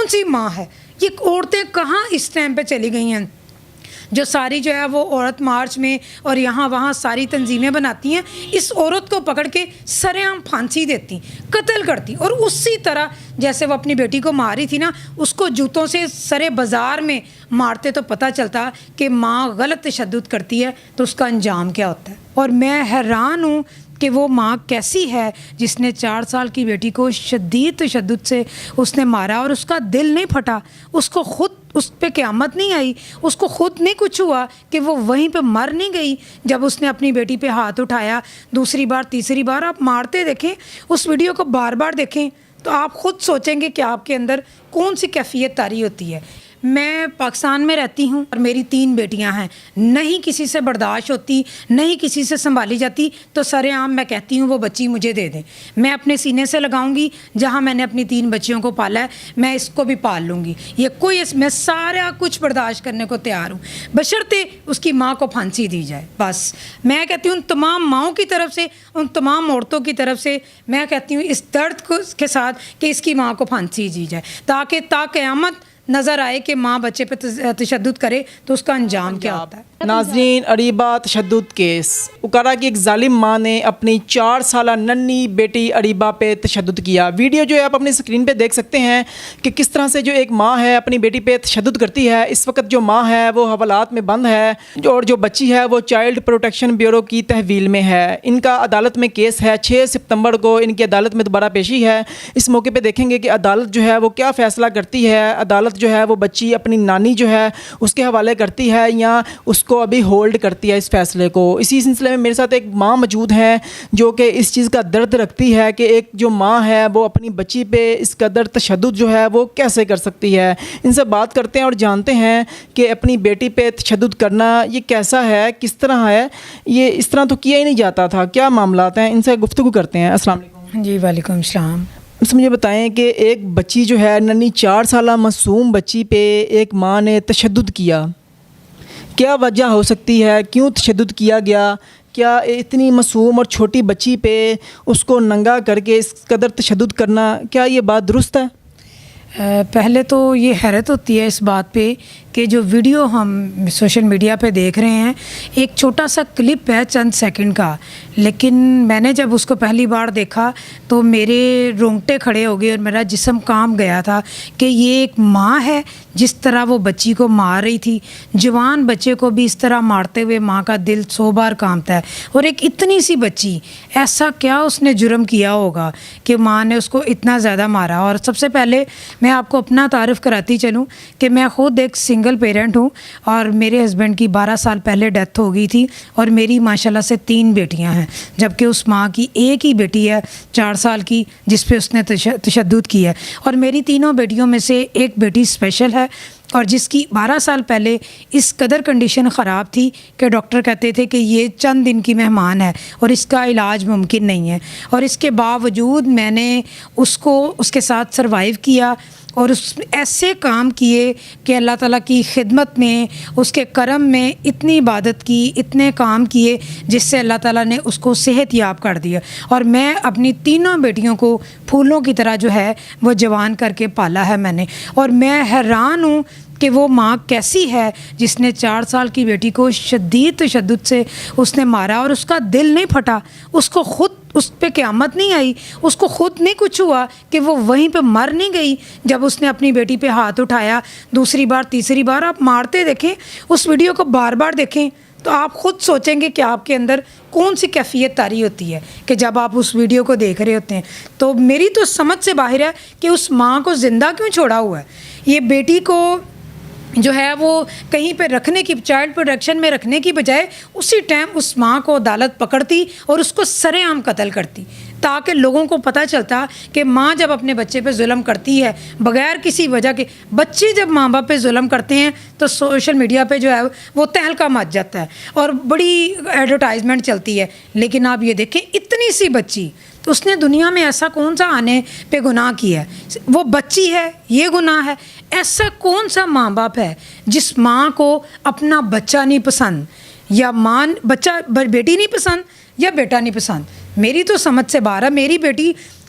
کون سی ماں ہے؟ یہ عورتیں کہاں اس ٹائم پہ چلی گئی ہیں جو ساری جو ہے وہ عورت مارچ میں اور یہاں وہاں ساری تنظیمیں بناتی ہیں، اس عورت کو پکڑ کے سر عام پھانسی دیتی، قتل کرتی، اور اسی طرح جیسے وہ اپنی بیٹی کو ماری تھی نا، اس کو جوتوں سے سرے بازار میں مارتے تو پتہ چلتا کہ ماں غلط تشدد کرتی ہے تو اس کا انجام کیا ہوتا ہے۔ اور میں حیران ہوں کہ وہ ماں کیسی ہے جس نے 4 سال کی بیٹی کو شدید تشدد سے اس نے مارا اور اس کا دل نہیں پھٹا، اس کو خود اس پہ قیامت نہیں آئی، اس کو خود نہیں کچھ ہوا کہ وہ وہیں پہ مر نہیں گئی جب اس نے اپنی بیٹی پہ ہاتھ اٹھایا۔ دوسری بار تیسری بار آپ مارتے دیکھیں، اس ویڈیو کو بار بار دیکھیں تو آپ خود سوچیں گے کہ آپ کے اندر کون سی کیفیت طاری ہوتی ہے۔ میں پاکستان میں رہتی ہوں اور میری 3 بیٹیاں ہیں، نہیں کسی سے برداشت ہوتی، نہیں کسی سے سنبھالی جاتی، تو سر عام میں کہتی ہوں وہ بچی مجھے دے دیں، میں اپنے سینے سے لگاؤں گی، جہاں میں نے اپنی 3 بچیوں کو پالا ہے میں اس کو بھی پال لوں گی، یہ کوئی میں سارا کچھ برداشت کرنے کو تیار ہوں، بشرطے اس کی ماں کو پھانسی دی جائے۔ بس میں کہتی ہوں تمام ماؤں کی طرف سے، ان تمام عورتوں کی طرف سے میں کہتی ہوں اس درد کے ساتھ کہ اس کی ماں کو پھانسی دی جائے، تاکہ تا قیامت نظر آئے کہ ماں بچے پہ تشدد کرے تو اس کا انجام کیا ہوتا ہے۔ ناظرین، اریبہ تشدد کیس، اکارا کی ایک ظالم ماں نے اپنی 4 سالہ ننھی بیٹی اریبہ پہ تشدد کیا۔ ویڈیو جو ہے آپ اپنی اسکرین پہ دیکھ سکتے ہیں کہ کس طرح سے جو ایک ماں ہے اپنی بیٹی پہ تشدد کرتی ہے۔ اس وقت جو ماں ہے وہ حوالات میں بند ہے اور جو بچی ہے وہ چائلڈ پروٹیکشن بیورو کی تحویل میں ہے۔ ان کا عدالت میں کیس ہے، 6 ستمبر کو ان کی عدالت میں دوبارہ پیشی ہے۔ اس موقع پہ دیکھیں گے کہ عدالت جو ہے وہ کیا فیصلہ کرتی ہے۔ عدالت جو ہے وہ بچی اپنی نانی جو ہے اس کے حوالے کرتی ہے یا اس کو ابھی ہولڈ کرتی ہے اس فیصلے کو۔ اسی سلسلے میں میرے ساتھ ایک ماں موجود ہے جو کہ اس چیز کا درد رکھتی ہے کہ ایک جو ماں ہے وہ اپنی بچی پہ اس قدر تشدد جو ہے وہ کیسے کر سکتی ہے۔ ان سے بات کرتے ہیں اور جانتے ہیں کہ اپنی بیٹی پہ تشدد کرنا یہ کیسا ہے، کس طرح ہے، یہ اس طرح تو کیا ہی نہیں جاتا تھا، کیا معاملات ہیں، ان سے گفتگو کرتے ہیں۔ السلام علیکم۔ جی وعلیکم السلام۔ مجھے بتائیں کہ ایک بچی جو ہے ننھی 4 سالہ معصوم بچی پہ ایک ماں نے تشدد کیا، کیا وجہ ہو سکتی ہے، کیوں تشدد کیا گیا؟ کیا اتنی معصوم اور چھوٹی بچی پہ اس کو ننگا کر کے اس قدر تشدد کرنا، کیا یہ بات درست ہے؟ پہلے تو یہ حیرت ہوتی ہے اس بات پہ کہ جو ویڈیو ہم سوشل میڈیا پہ دیکھ رہے ہیں ایک چھوٹا سا کلپ ہے چند سیکنڈ کا، لیکن میں نے جب اس کو پہلی بار دیکھا تو میرے رونگٹے کھڑے ہو گئے اور میرا جسم کانپ گیا تھا کہ یہ ایک ماں ہے جس طرح وہ بچی کو مار رہی تھی، جوان بچے کو بھی اس طرح مارتے ہوئے ماں کا دل 100 بار کانپتا ہے، اور ایک اتنی سی بچی، ایسا کیا اس نے جرم کیا ہوگا کہ ماں نے اس کو اتنا زیادہ مارا۔ اور سب سے پہلے میں آپ کو اپنا تعارف کراتی چلوں کہ میں خود ایک سنگل پیرنٹ ہوں اور میرے ہسبینڈ کی 12 سال پہلے ڈیتھ ہو گئی تھی، اور میری ماشاءاللہ سے 3 بیٹیاں ہیں، جبکہ اس ماں کی ایک ہی بیٹی ہے 4 سال کی جس پہ اس نے تشدد کیا ہے، اور میری تینوں بیٹیوں میں سے ایک بیٹی اسپیشل ہے اور جس کی 12 سال پہلے اس قدر کنڈیشن خراب تھی کہ ڈاکٹر کہتے تھے کہ یہ چند دن کی مہمان ہے اور اس کا علاج ممکن نہیں ہے، اور اس کے باوجود میں نے اس کو اس کے ساتھ سروائیو کیا اور اس ایسے کام کیے کہ اللہ تعالیٰ کی خدمت میں، اس کے کرم میں اتنی عبادت کی، اتنے کام کیے جس سے اللہ تعالیٰ نے اس کو صحت یاب کر دیا، اور میں اپنی تینوں بیٹیوں کو پھولوں کی طرح جو ہے وہ جوان کر کے پالا ہے میں نے۔ اور میں حیران ہوں کہ وہ ماں کیسی ہے جس نے 4 سال کی بیٹی کو شدید تشدد سے اس نے مارا اور اس کا دل نہیں پھٹا، اس کو خود اس پہ قیامت نہیں آئی، اس کو خود نہیں کچھ ہوا کہ وہ وہیں پہ مر نہیں گئی جب اس نے اپنی بیٹی پہ ہاتھ اٹھایا۔ دوسری بار تیسری بار آپ مارتے دیکھیں، اس ویڈیو کو بار بار دیکھیں تو آپ خود سوچیں گے کہ آپ کے اندر کون سی کیفیت طاری ہوتی ہے کہ جب آپ اس ویڈیو کو دیکھ رہے ہوتے ہیں۔ تو میری تو سمجھ سے باہر ہے کہ اس ماں کو زندہ کیوں چھوڑا ہوا ہے؟ یہ بیٹی کو جو ہے وہ کہیں پہ رکھنے کی، چائلڈ پروٹیکشن میں رکھنے کی بجائے اسی ٹائم اس ماں کو عدالت پکڑتی اور اس کو سر عام قتل کرتی، تاکہ لوگوں کو پتہ چلتا کہ ماں جب اپنے بچے پہ ظلم کرتی ہے بغیر کسی وجہ کے، بچے جب ماں باپ پہ ظلم کرتے ہیں تو سوشل میڈیا پہ جو ہے وہ تہلکہ مچ جاتا ہے اور بڑی ایڈورٹائزمنٹ چلتی ہے۔ لیکن آپ یہ دیکھیں اتنی سی بچی، تو اس نے دنیا میں ایسا کون سا آنے پہ گناہ کیا ہے؟ وہ بچی ہے، یہ گناہ ہے؟ ایسا کون سا ماں باپ ہے جس ماں کو اپنا بچہ نہیں پسند، یا ماں بیٹی نہیں پسند یا بیٹا نہیں پسند؟ میری تو سمجھ سے باہر ہے۔ میری بیٹی